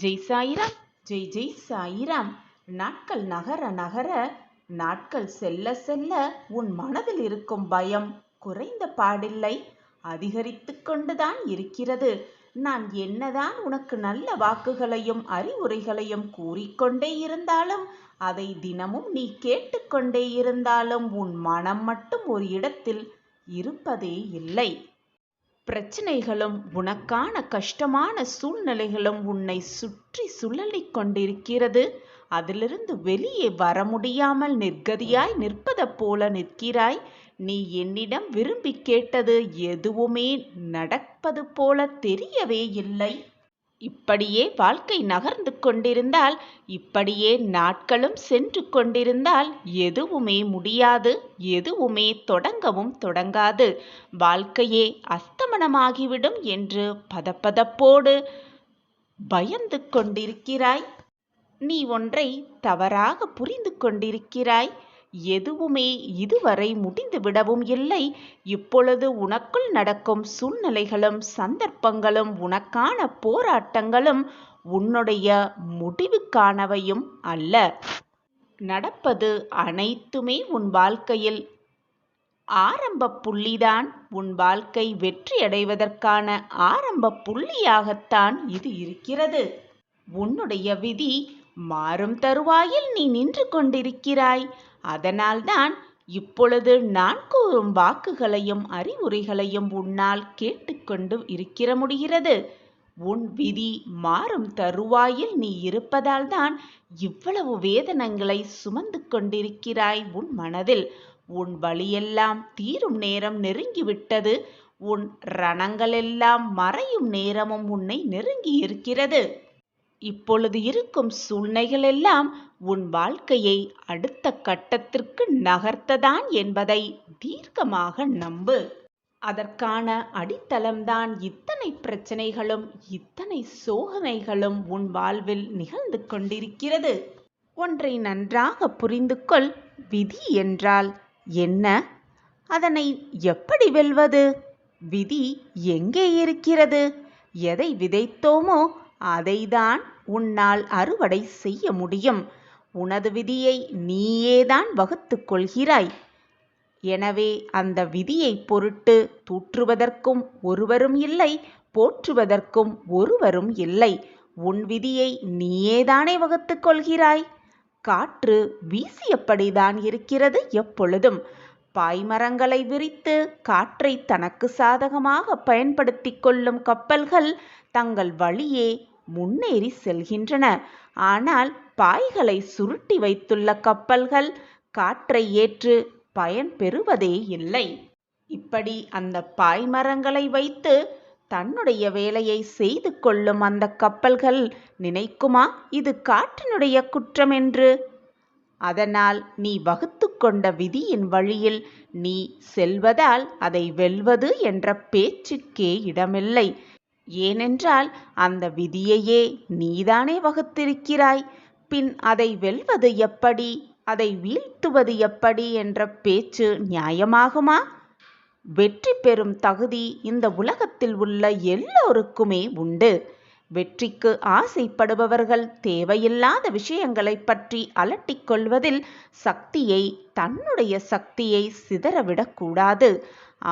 ஜெய் சாயிராம். ஜெய் ஜெய் சாயிராம். நாட்கள் நகர நகர, நாட்கள் செல்ல செல்ல உன் மனதில் இருக்கும் பயம் குறைந்த பாடில்லை, அதிகரித்து கொண்டுதான் இருக்கிறது. நான் என்னதான் உனக்கு நல்ல வாக்குகளையும் அறிவுரைகளையும் கூறிக்கொண்டே இருந்தாலும், அதை தினமும் நீ கேட்டுக்கொண்டே இருந்தாலும் உன் மனம் மட்டும் ஒரு இடத்தில் இருப்பதே இல்லை. பிரச்சனைகளும் உனக்கான கஷ்டமான சூழ்நிலைகளும் உன்னை சுற்றி சுழலிக் கொண்டிருக்கிறது. அதிலிருந்து வெளியே வர முடியாமல் நிர்கதியாய் நிற்பது போல நிற்கிறாய். நீ என்னிடம் விரும்பி கேட்டது எதுவுமே நடப்பது போல தெரியவே இல்லை. இப்படியே வாழ்க்கை நகர்ந்து கொண்டிருந்தால், இப்படியே நாட்களும் சென்று கொண்டிருந்தால் எதுவுமே முடியாது, எதுவுமே தொடங்கவும் தொடங்காது. வாழ்க்கையே அஸ்தமனமாகிவிடும் என்று பதப்பதப்போடு பயந்து கொண்டிருக்கிறாய். நீ ஒன்றை தவறாக புரிந்து கொண்டிருக்கிறாய். எதுவுமே இதுவரை முடிந்து விடவும் இல்லை. இப்பொழுது உனக்குள் நடக்கும் சூழ்நிலைகளும் சந்தர்ப்பங்களும் உனக்கான போராட்டங்களும் உன்னுடைய முடிவுக்கானவையும் அல்ல. நடப்பது அனைத்துமே உன் வாழ்க்கையில் ஆரம்ப புள்ளிதான். உன் வாழ்க்கை வெற்றி அடைவதற்கான ஆரம்ப புள்ளியாகத்தான் இது இருக்கிறது. உன்னுடைய விதி மாறும் தருவாயில் நீ நின்று கொண்டிருக்கிறாய். அதனால்தான் இப்பொழுது நான் கூறும் வாக்குகளையும் அறிவுரைகளையும் உன்னால் கேட்டுக்கொண்டு இருக்கிற முடிகிறது. உன் விதி மாறும் தருவாயில் நீ இருப்பதால் தான் இவ்வளவு வேதனைகளை சுமந்து கொண்டிருக்கிறாய் உன் மனதில். உன் வலியெல்லாம் தீரும் நேரம் நெருங்கிவிட்டது. உன் ரணங்களெல்லாம் மறையும் நேரமும் உன்னை நெருங்கி இருக்கிறது. இப்பொழுது இருக்கும் சூழ்நிலைகள் எல்லாம் உன் வாழ்க்கையை அடுத்த கட்டத்திற்கு நகர்த்ததான் என்பதை தீர்க்கமாக நம்பு. அதற்கான அடித்தளம்தான் இத்தனை பிரச்சனைகளும் இத்தனை சோதனைகளும் உன் வாழ்வில் நிகழ்ந்து கொண்டிருக்கிறது. ஒன்றை நன்றாக புரிந்து கொள். விதி என்றால் என்ன? அதனை எப்படி வெல்வது? விதி எங்கே இருக்கிறது? எதை விதைத்தோமோ அதைதான் உன்னால் அறுவடை செய்ய முடியும். உனது விதியை நீயேதான் வகுத்து கொள்கிறாய். எனவே அந்த விதியை பொருட்டு தூற்றுவதற்கும் ஒருவரும் இல்லை, போற்றுவதற்கும் ஒருவரும் இல்லை. உன் விதியை நீயேதானே வகுத்து கொள்கிறாய். காற்று வீசியபடிதான் இருக்கிறது எப்பொழுதும். பாய்மரங்களை விரித்து காற்றை தனக்கு சாதகமாக பயன்படுத்தி கொள்ளும் கப்பல்கள் தங்கள் வழியே முன்னேறி செல்கின்றன. ஆனால் பாய்களை சுருட்டி வைத்துள்ள கப்பல்கள் காற்றை ஏற்று பயன் பெறுவதே இல்லை. இப்படி அந்த பாய்மரங்களை வைத்து தன்னுடைய வேலையை செய்து கொள்ளும் அந்த கப்பல்கள் நினைக்குமா இது காற்றினுடைய குற்றம் என்று? அதனால் நீ வகுத்து கொண்ட விதியின் வழியில் நீ செல்வதால் அதை வெல்வது என்ற பேச்சுக்கே இடமில்லை. ஏனென்றால் அந்த விதியையே நீதானே வகுத்திருக்கிறாய். பின் அதை வெல்வது எப்படி, அதை வீழ்த்துவது எப்படி என்ற பேச்சு நியாயமாகுமா? வெற்றி பெறும் தகுதி இந்த உலகத்தில் உள்ள எல்லோருக்குமே உண்டு. வெற்றிக்கு ஆசைப்படுபவர்கள் தேவையில்லாத விஷயங்களை பற்றி அலட்டிக் கொள்வதில் தன்னுடைய சக்தியை சிதறவிடக்கூடாது.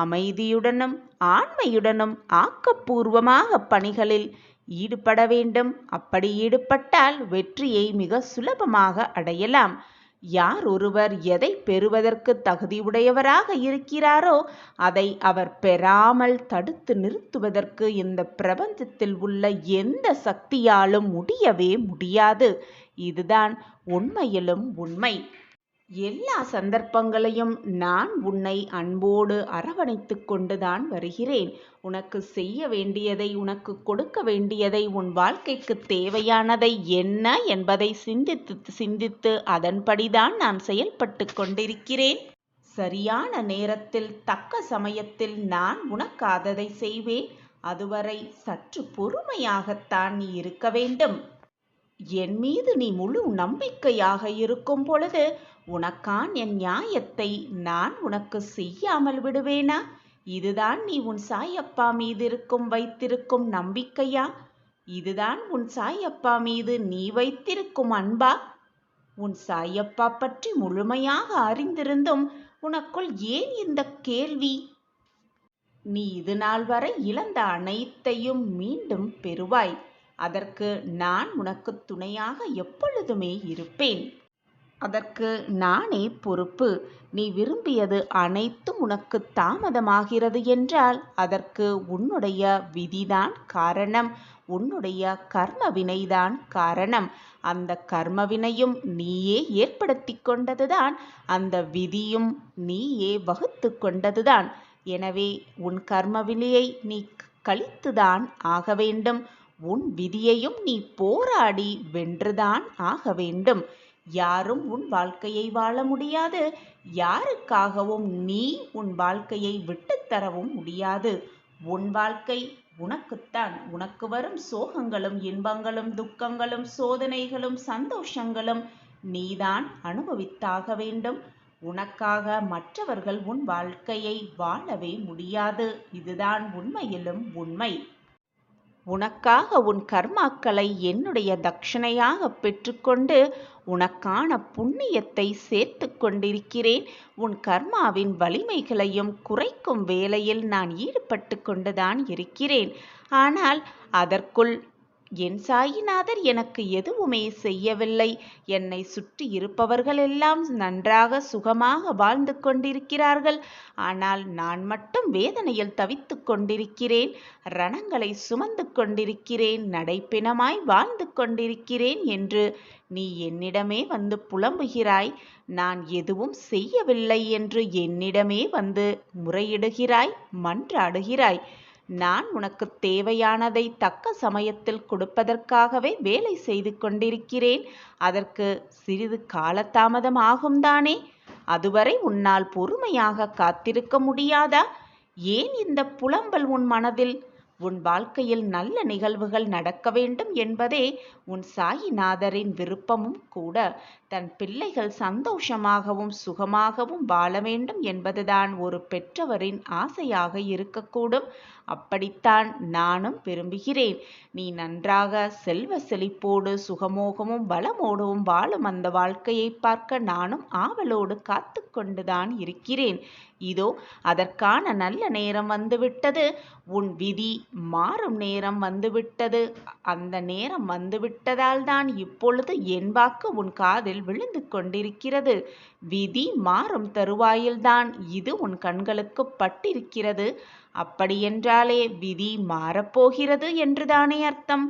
அமைதியுடனும் ஆண்மையுடனும் ஆக்கப்பூர்வமாக பணிகளில் ஈடுபட வேண்டும். அப்படி ஈடுபட்டால் வெற்றியை மிக சுலபமாக அடையலாம். யார் ஒருவர் எதை பெறுவதற்கு தகுதியுடையவராக இருக்கிறாரோ அதை அவர் பெறாமல் தடுத்து நிறுத்துவதற்கு இந்த பிரபஞ்சத்தில் உள்ள எந்த சக்தியாலும் முடியவே முடியாது. இதுதான் உண்மையிலும் உண்மை. எல்லா சந்தர்ப்பங்களையும் நான் உன்னை அன்போடு அரவணைத்து கொண்டுதான் வருகிறேன். உனக்கு செய்ய வேண்டியதை, உனக்கு கொடுக்க வேண்டியதை, உன் வாழ்க்கைக்கு தேவையானதை என்ன என்பதை சிந்தித்து அதன்படிதான் நான் செயல்பட்டு கொண்டிருக்கிறேன். சரியான நேரத்தில் தக்க சமயத்தில் நான் உனக்காததை செய்வேன். அதுவரை சற்று பொறுமையாகத்தான் நீ இருக்க வேண்டும். என் மீது நீ முழு நம்பிக்கையாக இருக்கும் பொழுது உனக்கான் என் நியாயத்தை நான் உனக்கு செய்யாமல் விடுவேனா? இதுதான் நீ உன் சாயப்பா மீது வைத்திருக்கும் நம்பிக்கையா? இதுதான் உன் சாயப்பா மீது நீ வைத்திருக்கும் அன்பா? உன் சாயப்பா பற்றி முழுமையாக அறிந்திருந்தும் உனக்குள் ஏன் இந்த கேள்வி? நீ இது நாள் வரை இழந்த அனைத்தையும் மீண்டும் பெறுவாய். அதற்கு நான் உனக்கு துணையாக எப்பொழுதுமே இருப்பேன். அதற்கு நானே பொறுப்பு. நீ விரும்பியது அனைத்தும் உனக்கு தாமதமாகிறது என்றால் அதற்கு உன்னுடைய விதிதான் காரணம். உன்னுடைய கர்ம வினைதான் காரணம். அந்த கர்ம வினையும் நீயே ஏற்படுத்தி கொண்டதுதான். அந்த விதியும் நீயே வகுத்து கொண்டதுதான். எனவே உன் கர்ம வினையை நீ கழித்துதான் ஆக வேண்டும். உன் விதியையும் நீ போராடி வென்றுதான் ஆக வேண்டும். யாரும் உன் வாழ்க்கையை வாழ முடியாது. யாருக்காகவும் நீ உன் வாழ்க்கையை விட்டுத்தரவும் முடியாது. உன் வாழ்க்கை உனக்குத்தான். உனக்கு வரும் சோகங்களும் இன்பங்களும் துக்கங்களும் சோதனைகளும் சந்தோஷங்களும் நீதான் அனுபவித்தாக வேண்டும். உனக்காக மற்றவர்கள் உன் வாழ்க்கையை வாழவே முடியாது. இதுதான் உண்மையிலும் உண்மை. உனக்காக உன் கர்மாக்களை என்னுடைய தட்சணையாக பெற்றுக்கொண்டு உனக்கான புண்ணியத்தை சேர்த்து கொண்டிருக்கிறேன். உன் கர்மாவின் வலிமைகளையும் குறைக்கும் வேலையில் நான் ஈடுபட்டு கொண்டுதான் இருக்கிறேன். ஆனால் அதற்குள் என் சாயிநாதர் எனக்கு எதுவுமே செய்யவில்லை. என்னை சுற்றி இருப்பவர்கள் எல்லாம் நன்றாக சுகமாக வாழ்ந்து கொண்டிருக்கிறார்கள். ஆனால் நான் மட்டும் வேதனையில் தவித்து கொண்டிருக்கிறேன். ரணங்களை சுமந்து கொண்டிருக்கிறேன். நடைப்பிணமாய் வாழ்ந்து கொண்டிருக்கிறேன் என்று நீ என்னிடமே வந்து புலம்புகிறாய். நான் எதுவும் செய்யவில்லை என்று என்னிடமே வந்து முறையிடுகிறாய், மன்றாடுகிறாய். நான் உனக்கு தேவையானதை தக்க சமயத்தில் கொடுப்பதற்காகவே வேலை செய்து கொண்டிருக்கிறேன். அதற்கு சிறிது காலதாமதம் ஆகும்தானே? அதுவரை உன்னால் பொறுமையாக காத்திருக்க முடியாதா? ஏன் இந்த புலம்பல் உன் மனதில்? உன் வாழ்க்கையில் நல்ல நிகழ்வுகள் நடக்க வேண்டும் என்பதே உன் சாயிநாதரின் விருப்பமும் கூட. தன் பிள்ளைகள் சந்தோஷமாகவும் சுகமாகவும் வாழ வேண்டும் என்பதுதான் ஒரு பெற்றவரின் ஆசையாக இருக்கக்கூடும். அப்படித்தான் நானும் விரும்புகிறேன். நீ நன்றாக செல்வ செழிப்போடு சுகமோகமும் வளமோடும் வாழும் அந்த வாழ்க்கையை பார்க்க நானும் ஆவலோடு காத்து கொண்டுதான் இருக்கிறேன். இதோ அதற்கான நல்ல நேரம் வந்துவிட்டது. உன் விதி மாறும் நேரம் வந்துவிட்டது. அந்த நேரம் வந்துவிட்டதால் தான் இப்பொழுது என் வாக்கு உன் காதில் விழுந்து கொண்டிருக்கிறது. விதி மாறும் தருவாயில்தான் இது உன் கண்களுக்கு பட்டிருக்கிறது. அப்படியென்றாலே விதி மாறப்போகிறது என்றுதானே அர்த்தம்.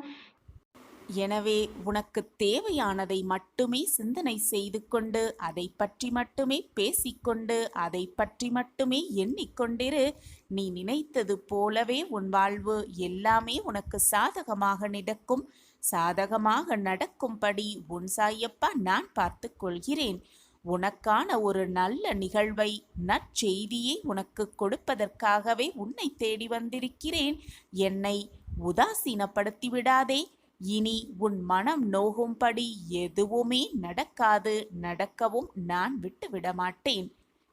எனவே உனக்கு தேவையானதை மட்டுமே சிந்தனை செய்து கொண்டு அதை பற்றி மட்டுமே பேசிக்கொண்டு அதை பற்றி மட்டுமே எண்ணிக்கொண்டிரு. நீ நினைத்தது போலவே உன் வாழ்வு எல்லாமே உனக்கு சாதகமாக நடக்கும். சாதகமாக நடக்கும்படி உன் சாயப்பா நான் பார்த்து கொள்கிறேன். உனக்கான ஒரு நல்ல நிகழ்வை நற்செய்தியை உனக்கு கொடுப்பதற்காகவே உன்னை தேடி வந்திருக்கிறேன். என்னை உதாசீனப்படுத்தி விடாதே. இனி உன் மனம் நோகும்படி எதுவுமே நடக்காது. நடக்கவும் நான் விட்டுவிட மாட்டேன்.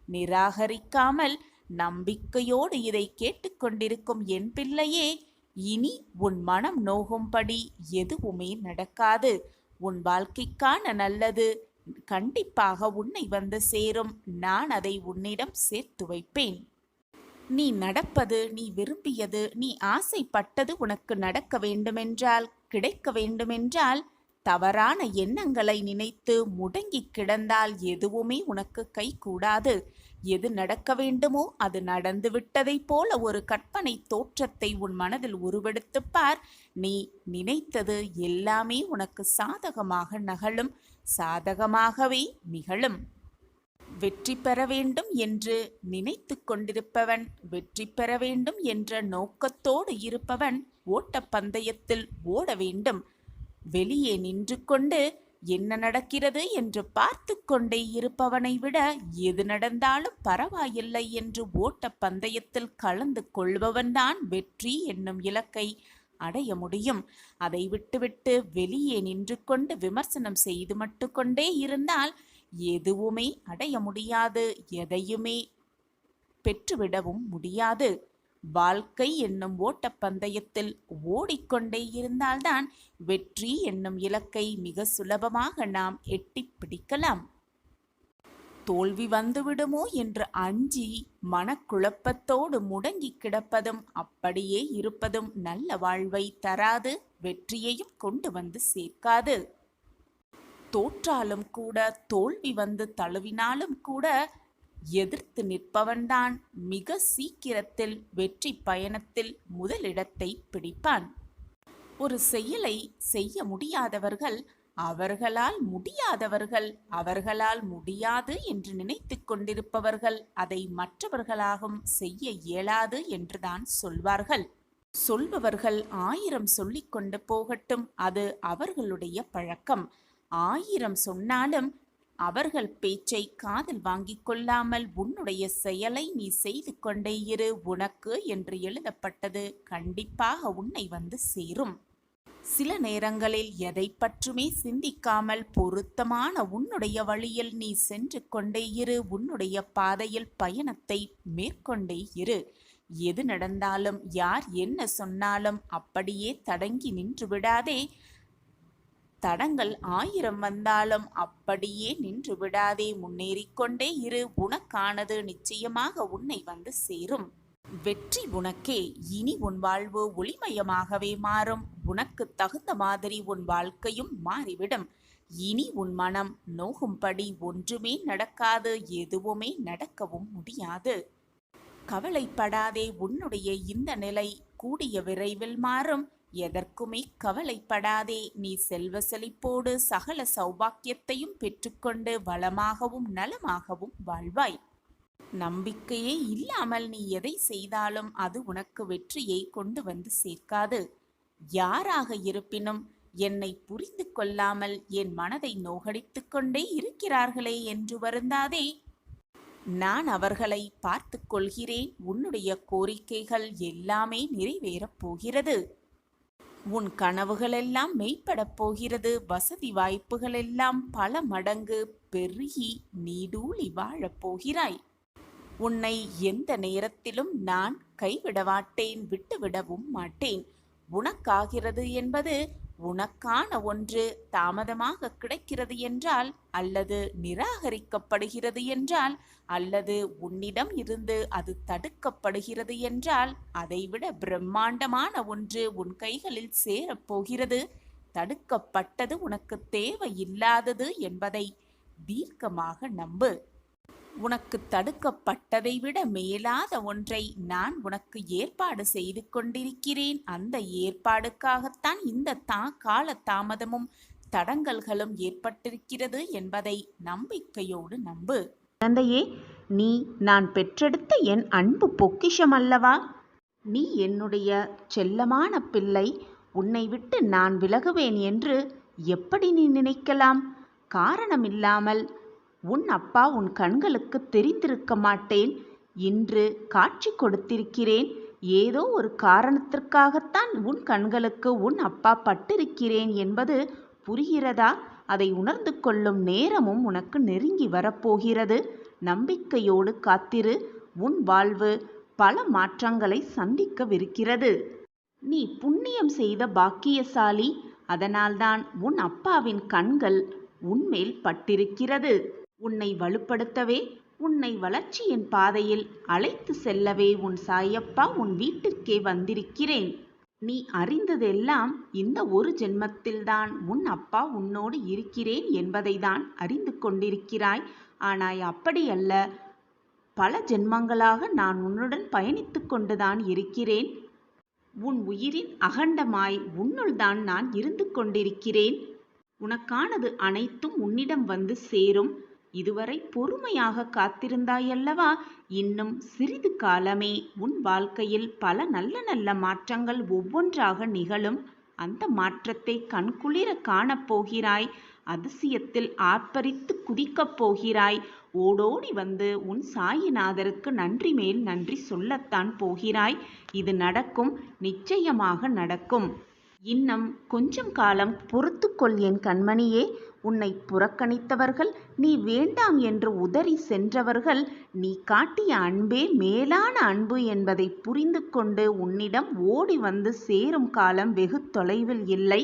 நிராகரிக்காமல் நம்பிக்கையோடு இதை கேட்டுக்கொண்டிருக்கும் என் பிள்ளையே, இனி உன் மனம் நோகும்படி எதுவுமே நடக்காது. உன் வாழ்க்கைக்கான நல்லது கண்டிப்பாக உன்னை வந்து சேரும். நான் அதை உன்னிடம் சேர்த்து வைப்பேன். நீ நடப்பது, நீ விரும்பியது, நீ ஆசைப்பட்டது உனக்கு நடக்க வேண்டுமென்றால், கிடைக்க வேண்டுமென்றால், தவறான எண்ணங்களை நினைத்து முடங்கி கிடந்தால் எதுவுமே உனக்கு கைகூடாது. எது நடக்க வேண்டுமோ அது நடந்து விட்டதைப் போல ஒரு கற்பனை தோற்றத்தை உன் மனதில் உருவெடுத்துப் பார். நீ நினைத்தது எல்லாமே உனக்கு சாதகமாக நகழும். சாதகமாகவே நிகழும். வெற்றி பெற வேண்டும் என்று நினைத்து கொண்டிருப்பவன், வெற்றி பெற வேண்டும் என்ற நோக்கத்தோடு இருப்பவன் ஓட்டப்பந்தயத்தில் ஓட வேண்டும். வெளியே நின்று கொண்டு என்ன நடக்கிறது என்று பார்த்து கொண்டே இருப்பவனை விட எது நடந்தாலும் பரவாயில்லை என்று ஓட்டப்பந்தயத்தில் கலந்து கொள்பவன்தான் வெற்றி என்னும் இலக்கை அடைய முடியும். அதை விட்டுவிட்டு வெளியே நின்று கொண்டு விமர்சனம் செய்து மட்டும் கொண்டே இருந்தால் எதுவுமே அடைய முடியாது. எதையுமே பெற்றுவிடவும் முடியாது. வாழ்க்கை என்னும் ஓட்டப்பந்தயத்தில் ஓடிக்கொண்டே இருந்தால்தான் வெற்றி என்னும் இலக்கை மிக சுலபமாக நாம் எட்டிப் பிடிக்கலாம். தோல்வி வந்துவிடுமோ என்று அஞ்சி மனக்குழப்பத்தோடு முடங்கி கிடப்பதும் அப்படியே இருப்பதும் நல்ல வாழ்வை தராது, வெற்றியையும் கொண்டு வந்து சேர்க்காது. தோற்றாலும் கூட, தோல்வி வந்து தழுவினாலும் கூட எதிர்த்து நிற்பவன்தான் மிக சீக்கிரத்தில் வெற்றி பயணத்தில் முதலிடத்தை பிடிப்பான். ஒரு செயலை செய்ய முடியாதவர்கள் அவர்களால் முடியாது என்று நினைத்து கொண்டிருப்பவர்கள் அதை மற்றவர்களாகவும் செய்ய இயலாது என்றுதான் சொல்வார்கள். சொல்பவர்கள் 1000 சொல்லிக் கொண்டு போகட்டும், அது அவர்களுடைய பழக்கம். 1000 சொன்னாலும் அவர்கள் பேச்சை காதில் வாங்கிக் கொள்ளாமல் உன்னுடைய செயலை நீ செய்து கொண்டே இரு. உனக்கு என்று எழுதப்பட்டது கண்டிப்பாக உன்னை வந்து சேரும். சில நேரங்களில் எதை பற்றுமே சிந்திக்காமல் பொருத்தமான உன்னுடைய வழியில் நீ சென்று கொண்டே இரு. உன்னுடைய பாதையில் பயணத்தை மேற்கொண்டே இரு. எது நடந்தாலும், யார் என்ன சொன்னாலும் அப்படியே தடங்கி நின்று விடாதே. தடங்கள் 1000 வந்தாலும் அப்படியே நின்று விடாதே. முன்னேறிக்கொண்டே இரு. உனக்கானது நிச்சயமாக உன்னை வந்து சேரும். வெற்றி உனக்கே. இனி உன் வாழ்வு ஒளிமயமாகவே மாறும். உனக்கு தகுந்த மாதிரி உன் வாழ்க்கையும் மாறிவிடும். இனி உன் மனம் நோகும்படி ஒன்றுமே நடக்காது, எதுவுமே நடக்கவும் முடியாது. கவலைப்படாதே. உன்னுடைய இந்த நிலை கூடிய விரைவில் மாறும். எதற்குமே கவலைப்படாதே. நீ செல்வ செழிப்போடு சகல சௌபாக்கியத்தையும் பெற்றுக்கொண்டு வளமாகவும் நலமாகவும் வாழ்வாய். நம்பிக்கையே இல்லாமல் நீ எதை செய்தாலும் அது உனக்கு வெற்றியை கொண்டு வந்து சேர்க்காது. யாராக இருப்பினும் என்னை புரிந்து கொள்ளாமல் என் மனதை நோகடித்து கொண்டே இருக்கிறார்களே என்று வருந்தாதே. நான் அவர்களை பார்த்து கொள்கிறேன். உன்னுடைய கோரிக்கைகள் எல்லாமே நிறைவேறப் போகிறது. உன் கனவுகளெல்லாம் மெய்ப்படப் போகிறது. வசதி வாய்ப்புகளெல்லாம் பல மடங்கு பெருகி நீடூழி வாழப் போகிறாய். உன்னை எந்த நேரத்திலும் நான் கைவிட மாட்டேன், விட்டுவிடவும் மாட்டேன். உனக்காகிறது என்பது, உனக்கான ஒன்று தாமதமாக கிடைக்கிறது என்றால், அல்லது நிராகரிக்கப்படுகிறது என்றால், அல்லது உன்னிடம் இருந்து அது தடுக்கப்படுகிறது என்றால், அதைவிட பிரம்மாண்டமான ஒன்று உன் கைகளில் சேரப்போகிறது. தடுக்கப்பட்டது உனக்கு தேவையில்லாதது என்பதை தீர்க்கமாக நம்பு. உனக்கு தடுக்கப்பட்டதை விட மேலாத ஒன்றை நான் உனக்கு ஏற்பாடு செய்து கொண்டிருக்கிறேன். அந்த ஏற்பாடுக்காகத்தான் இந்த கால தாமதமும் தடங்கல்களும் ஏற்பட்டிருக்கிறது என்பதை நம்பிக்கையோடு நம்பு. குழந்தையே, நீ நான் பெற்றெடுத்த என் அன்பு பொக்கிஷம் அல்லவா? நீ என்னுடைய செல்லமான பிள்ளை. உன்னை விட்டு நான் விலகுவேன் என்று எப்படி நீ நினைக்கலாம்? காரணமில்லாமல் உன் அப்பா உன் கண்களுக்கு தெரிந்திருக்க மாட்டேன். இன்று காட்சி கொடுத்திருக்கிறேன். ஏதோ ஒரு காரணத்திற்காகத்தான் உன் கண்களுக்கு உன் அப்பா பட்டிருக்கிறேன் என்பது புரிகிறதா? அதை உணர்ந்து கொள்ளும் நேரமும் உனக்கு நெருங்கி வரப்போகிறது. நம்பிக்கையோடு காத்திரு. உன் வாழ்வு பல மாற்றங்களை சந்திக்கவிருக்கிறது. நீ புண்ணியம் செய்த பாக்கியசாலி. அதனால்தான் உன் அப்பாவின் கண்கள் உன்மேல் பட்டிருக்கிறது. உன்னை வலுப்படுத்தவே, உன்னை வளர்ச்சியின் பாதையில் அழைத்து செல்லவே உன் சாயப்பா உன் வீட்டிற்கே வந்திருக்கிறேன். நீ அறிந்ததெல்லாம் இந்த ஒரு ஜென்மத்தில்தான் உன் அப்பா உன்னோடு இருக்கிறேன் என்பதை தான் அறிந்து கொண்டிருக்கிறாய். ஆனால் அப்படியல்ல. பல ஜென்மங்களாக நான் உன்னுடன் பயணித்து கொண்டுதான் இருக்கிறேன். உன் உயிரின் அகண்டமாய் உன்னுள் தான் நான் இருந்து கொண்டிருக்கிறேன். உனக்கானது அனைத்தும் உன்னிடம் வந்து சேரும். இதுவரை பொறுமையாக காத்திருந்தாயல்லவா? இன்னும் சிறிது காலமே உன் வாழ்க்கையில் பல நல்ல நல்ல மாற்றங்கள் ஒவ்வொன்றாக நிகழும். அந்த மாற்றத்தை கண்குளிர காணப்போகிறாய். அதிசயத்தில் ஆர்ப்பரித்து குதிக்கப் போகிறாய். ஓடோடி வந்து உன் சாயிநாதருக்கு நன்றி மேல் நன்றி சொல்லத்தான் போகிறாய். இது நடக்கும், நிச்சயமாக நடக்கும். இன்னும் கொஞ்சம் காலம் பொறுத்துக்கொள் என் கண்மணியே. உன்னை புறக்கணித்தவர்கள், நீ வேண்டாம் என்று உதறி சென்றவர்கள், நீ காட்டிய அன்பே மேலான அன்பு என்பதை புரிந்து கொண்டு உன்னிடம் ஓடி வந்து சேரும் காலம் வெகு தொலைவில் இல்லை.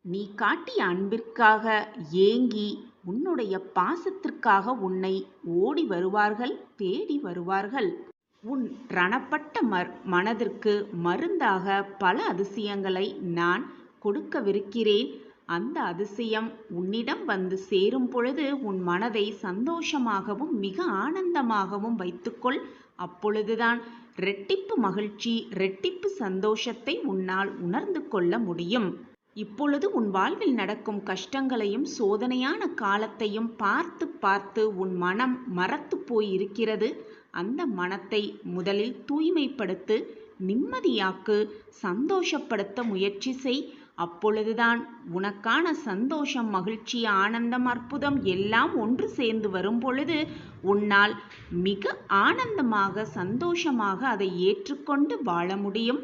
நீ காட்டிய அன்பிற்காக ஏங்கி, உன்னுடைய பாசத்திற்காக உன்னை ஓடி வருவார்கள், தேடி வருவார்கள். உன் ரணப்பட்ட மனதிற்கு மருந்தாக பல அதிசயங்களை நான் கொடுக்கவிருக்கிறேன். அந்த அதிசயம் உன்னிடம் வந்து சேரும் பொழுது உன் மனதை சந்தோஷமாகவும் மிக ஆனந்தமாகவும் வைத்துக்கொள். அப்பொழுதுதான் இரட்டிப்பு மகிழ்ச்சி, இரட்டிப்பு சந்தோஷத்தை உன்னால் உணர்ந்து கொள்ள முடியும். இப்பொழுது உன் வாழ்வில் நடக்கும் கஷ்டங்களையும் சோதனையான காலத்தையும் பார்த்து பார்த்து உன் மனம் மரத்து போய் இருக்கிறது. அந்த மனத்தை முதலில் தூய்மைப்படுத்து, நிம்மதியாக்கு, சந்தோஷப்படுத்த முயற்சி செய். அப்பொழுதுதான் உனக்கான சந்தோஷம், மகிழ்ச்சி, ஆனந்தம், அற்புதம் எல்லாம் ஒன்று சேர்ந்து வரும் பொழுது உன்னால் மிக ஆனந்தமாக சந்தோஷமாக அதை ஏற்றுக்கொண்டு வாழ முடியும்.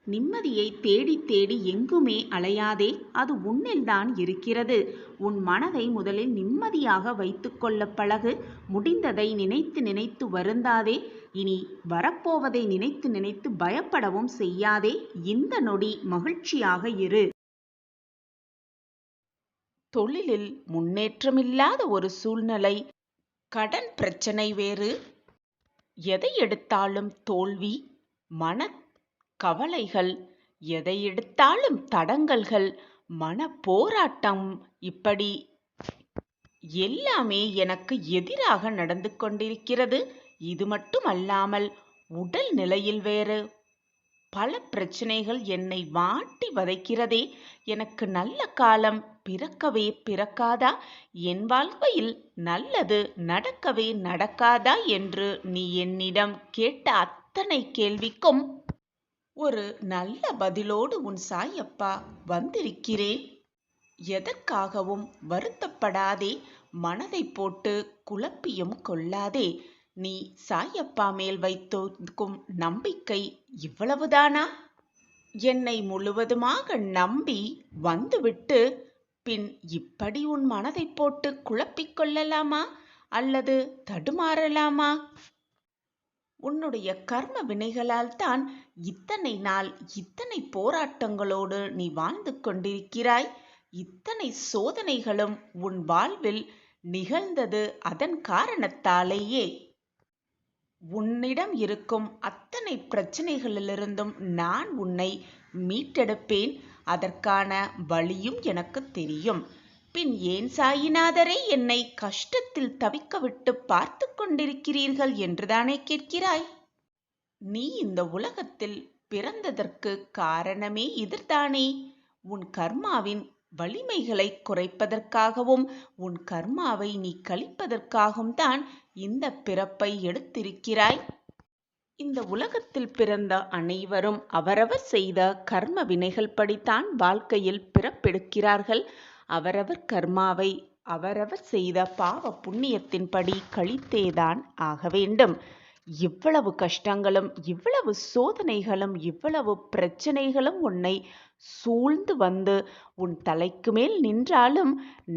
நிம்மதியை தேடி தேடி எங்குமே அலையாதே, அது உன்னில்தான் இருக்கிறது. உன் மனதை முதலில் நிம்மதியாக வைத்துக்கொள்ள பழகு. முடிந்ததை நினைத்து நினைத்து வருந்தாதே. இனி வரப்போவதை நினைத்து நினைத்து பயப்படவும் செய்யாதே. இந்த நொடி மகிழ்ச்சியாக இரு. தொழிலில் முன்னேற்றமில்லாத ஒரு சூழ்நிலை, கடன் பிரச்சனை வேறு, எதை எடுத்தாலும் தோல்வி, மன கவலைகள், எதை எடுத்தாலும் தடங்கல்கள், மன போராட்டம், இப்படி எல்லாமே எனக்கு எதிராக நடந்து கொண்டிருக்கிறது. இது மட்டுமல்லாமல் உடல் நிலையில் வேறு பல பிரச்சனைகள் என்னை வாட்டி வதைக்கிறதே. எனக்கு நல்ல காலம் பிறக்கவே பிறக்காதா? என் வாழ்க்கையில் நல்லது நடக்கவே நடக்காதா என்று நீ என்னிடம் கேட்ட அத்தனை கேள்விக்கும் ஒரு நல்ல பதிலோடு உன் சாயப்பா வந்திருக்கிறேன். எதற்காகவும் வருத்தப்படாதே, மனதை போட்டு குழப்பியும் கொள்ளாதே. நீ சாயப்பா மேல் வைத்திருக்கும் நம்பிக்கை இவ்வளவுதானா? என்னை முழுவதுமாக நம்பி வந்துவிட்டு பின் இப்படி உன் மனதை போட்டு குழப்பிக் கொள்ளலாமா அல்லது தடுமாறலாமா? உன்னுடைய கர்ம வினைகளால் தான் இத்தனை நாள் இத்தனை போராட்டங்களோடு நீ வாழ்ந்து கொண்டிருக்கிறாய். இத்தனை சோதனைகளும் உன் வாழ்வில் நிகழ்ந்தது அதன் காரணத்தாலேயே. உன்னிடம் இருக்கும் அத்தனை பிரச்சனைகளிலிருந்தும் நான் உன்னை மீட்டெடுப்பேன். அதற்கான வழியும் எனக்கு தெரியும். பின் ஏன் சாயிநாதரை என்னை கஷ்டத்தில் தவிக்க விட்டு பார்த்து கொண்டிருக்கிறீர்கள் என்றுதானே கேட்கிறாய்? நீ இந்த உலகத்தில் பிறந்ததற்கு காரணமே இதுதானே. உன் கர்மாவின் வலிமைகளை குறைப்பதற்காகவும் உன் கர்மாவை நீ கழிப்பதற்காகவும் தான் இந்த பிறப்பை எடுத்திருக்கிறாய். இந்த உலகத்தில் பிறந்த அனைவரும் அவரவர் செய்த கர்ம வினைகள் படித்தான் வாழ்க்கையில் பிறப்பெடுக்கிறார்கள். அவரவர் கர்மாவை அவரவர் செய்த பாவ புண்ணியத்தின்படி கழித்தேதான் ஆக வேண்டும். இவ்வளவு கஷ்டங்களும் இவ்வளவு சோதனைகளும் இவ்வளவு பிரச்சனைகளும் உன்னை சூழ்ந்து வந்து உன் தலைக்கு மேல் நின்றாலும்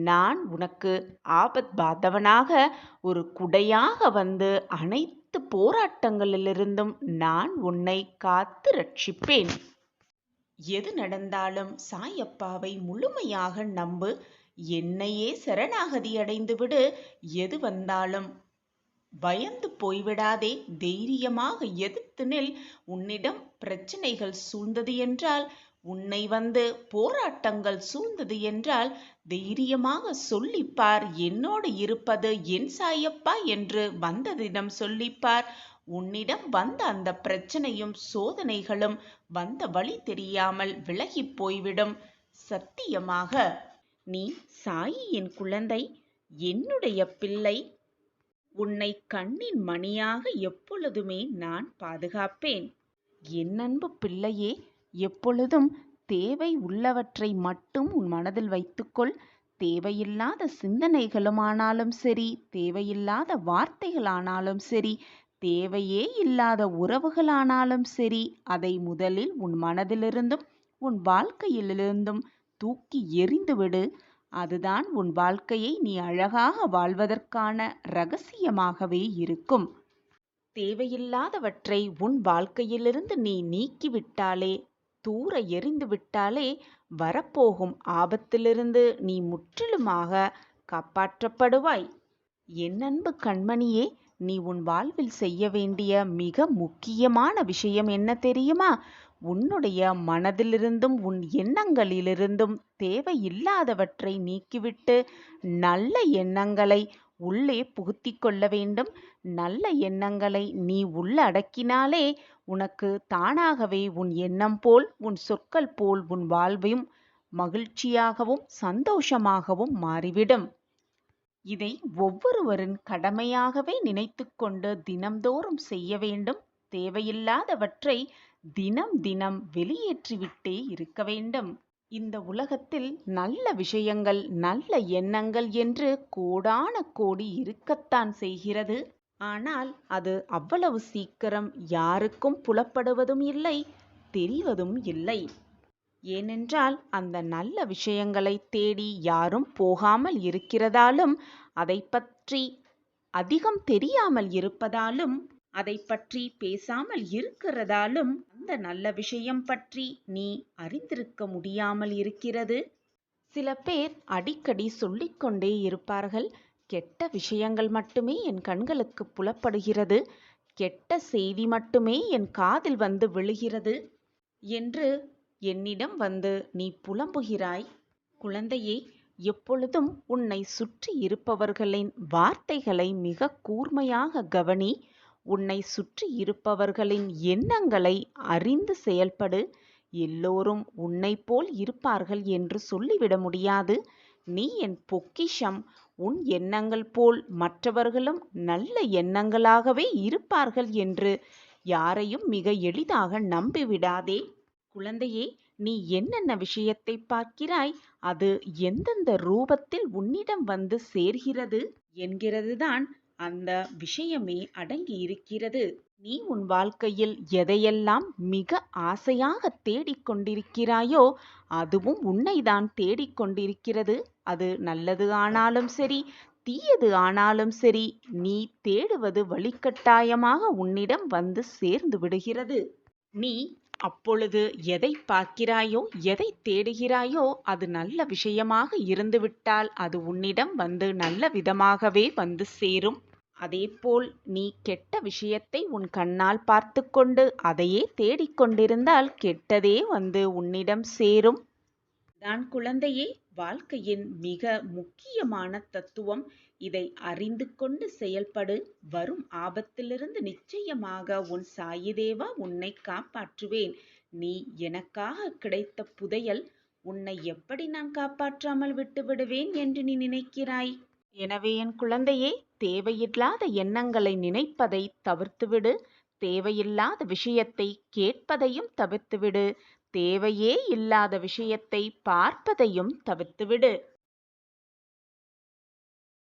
நான் உனக்கு ஆபத் பாந்தவனாக ஒரு குடையாக வந்து அனைத்து போராட்டங்களிலிருந்தும் நான் உன்னை காத்து ரட்சிப்பேன். எது நடந்தாலும் சாயப்பாவை முழுமையாக நம்பு. என்னையே சரணாகதி அடைந்து விடு. எது வந்தாலும் பயந்து போய்விடாதே. தைரியமாக எதிர்த்து நில். உன்னிடம் பிரச்சனைகள் சூழ்ந்தது என்றால், உன்னை வந்து போராட்டங்கள் சூழ்ந்தது என்றால் தைரியமாக சொல்லிப்பார். என்னோடு இருப்பது என் சாயப்பா என்று வந்ததிடம் சொல்லிப்பார். உன்னிடம் வந்த அந்த பிரச்சனையும் சோதனைகளும் வந்த வழி தெரியாமல் விலகி போய்விடும். சத்தியமாக நீ சாயியின் குழந்தை, என்னுடைய பிள்ளை. உன்னை கண்ணின் மணியாக எப்பொழுதுமே நான் பாதுகாப்பேன். என் அன்பு பிள்ளையே, எப்பொழுதும் தேவை உள்ளவற்றை மட்டும் உன் மனதில் வைத்துக்கொள். தேவையில்லாத சிந்தனைகளுமானாலும் சரி, தேவையில்லாத வார்த்தைகளானாலும் சரி, தேவையே இல்லாத உறவுகளானாலும் சரி, அதை முதலில் உன் மனதிலிருந்தும் உன் வாழ்க்கையிலிருந்தும் தூக்கி எறிந்துவிடு. அதுதான் உன் வாழ்க்கையை நீ அழகாக வாழ்வதற்கான ரகசியமாகவே இருக்கும். தேவையில்லாதவற்றை உன் வாழ்க்கையிலிருந்து நீ நீக்கிவிட்டாலே, தூர எறிந்து விட்டாலே, வரப்போகும் ஆபத்திலிருந்து நீ முற்றிலுமாக காப்பாற்றப்படுவாய். என் அன்பு கண்மணியே, நீ உன் வாழ்வில் செய்ய வேண்டிய மிக முக்கியமான விஷயம் என்ன தெரியுமா? உன்னுடைய மனதிலிருந்தும் உன் எண்ணங்களிலிருந்தும் தேவையில்லாதவற்றை நீக்கிவிட்டு நல்ல எண்ணங்களை உள்ளே புகுத்திக் கொள்ள வேண்டும். நல்ல எண்ணங்களை நீ உள்ளடக்கினாலே உனக்கு தானாகவே உன் எண்ணம் போல், உன் சொற்கள் போல் உன் வாழ்வையும் மகிழ்ச்சியாகவும் சந்தோஷமாகவும் மாறிவிடும். இதை ஒவ்வொருவரின் கடமையாகவே நினைத்து கொண்டு தினம்தோறும் செய்ய வேண்டும். தேவையில்லாதவற்றை தினம் தினம் வெளியேற்றிவிட்டே இருக்க வேண்டும். இந்த உலகத்தில் நல்ல விஷயங்கள், நல்ல எண்ணங்கள் என்று கோடான கோடி இருக்கத்தான் செய்கிறது. ஆனால் அது அவ்வளவு சீக்கிரம் யாருக்கும் புலப்படுவதும் இல்லை, தெரிவதும் இல்லை. ஏனென்றால் அந்த நல்ல விஷயங்களை தேடி யாரும் போகாமல் இருக்கிறதாலும், அதை பற்றி அதிகம் தெரியாமல் இருப்பதாலும், அதை பற்றி பேசாமல் இருக்கிறதாலும் அந்த நல்ல விஷயம் பற்றி நீ அறிந்திருக்க முடியாமல் இருக்கிறது. சில பேர் அடிக்கடி சொல்லிக்கொண்டே இருப்பார்கள், கெட்ட விஷயங்கள் மட்டுமே என் கண்களுக்கு புலப்படுகிறது, கெட்ட செய்தி மட்டுமே என் காதில் வந்து விழுகிறது என்று என்னிடம் வந்து நீ புலம்புகிறாய். குழந்தையே, எப்பொழுதும் உன்னை சுற்றி இருப்பவர்களின் வார்த்தைகளை மிக கூர்மையாக கவனி. உன்னை சுற்றி இருப்பவர்களின் எண்ணங்களை அறிந்து செயல்படு. எல்லோரும் உன்னை போல் இருப்பார்கள் என்று சொல்லிவிட முடியாது. நீ என் பொக்கிஷம். உன் எண்ணங்கள் போல் மற்றவர்களும் நல்ல எண்ணங்களாகவே இருப்பார்கள் என்று யாரையும் மிக எளிதாக நம்பிவிடாதே. குழந்தையே, நீ என்னென்ன விஷயத்தை பார்க்கிறாய், அது எந்தெந்த ரூபத்தில் உன்னிடம் வந்து சேர்கிறது என்கிறதுதான் அந்த விஷயமே அடங்கி இருக்கிறது. நீ உன் வாழ்க்கையில் எதையெல்லாம் மிக ஆசையாக தேடிக்கொண்டிருக்கிறாயோ அதுவும் உன்னைதான் தேடிக்கொண்டிருக்கிறது. அது நல்லது ஆனாலும் சரி, தீயது ஆனாலும் சரி, நீ தேடுவது வழிகட்டாயமாக உன்னிடம் வந்து சேர்ந்து விடுகிறது. நீ அப்பொழுது எதை பார்க்கிறாயோ, எதை தேடுகிறாயோ அது நல்ல விஷயமாக இருந்துவிட்டால் அது உன்னிடம் வந்து நல்ல விதமாகவே வந்து சேரும். அதேபோல் நீ கெட்ட விஷயத்தை உன் கண்ணால் பார்த்து கொண்டு அதையே தேடிக்கொண்டிருந்தால் கெட்டதே வந்து உன்னிடம் சேரும். தான் குழந்தையே, வாழ்க்கையின் மிக முக்கியமான தத்துவம். இதை அறிந்து கொண்டு செயல்படு. வரும் ஆபத்திலிருந்து நிச்சயமாக உன் சாயிதேவா உன்னை காப்பாற்றுவேன். நீ எனக்காக கிடைத்த புதையல். உன்னை எப்படி நான் காப்பாற்றாமல் விட்டுவிடுவேன் என்று நீ நினைக்கிறாய்? எனவே என் குழந்தையே, தேவையில்லாத எண்ணங்களை நினைப்பதை தவிர்த்துவிடு. தேவையில்லாத விஷயத்தை கேட்பதையும் தவிர்த்துவிடு. தேவையே இல்லாத விஷயத்தை பார்ப்பதையும் தவிர்த்துவிடு.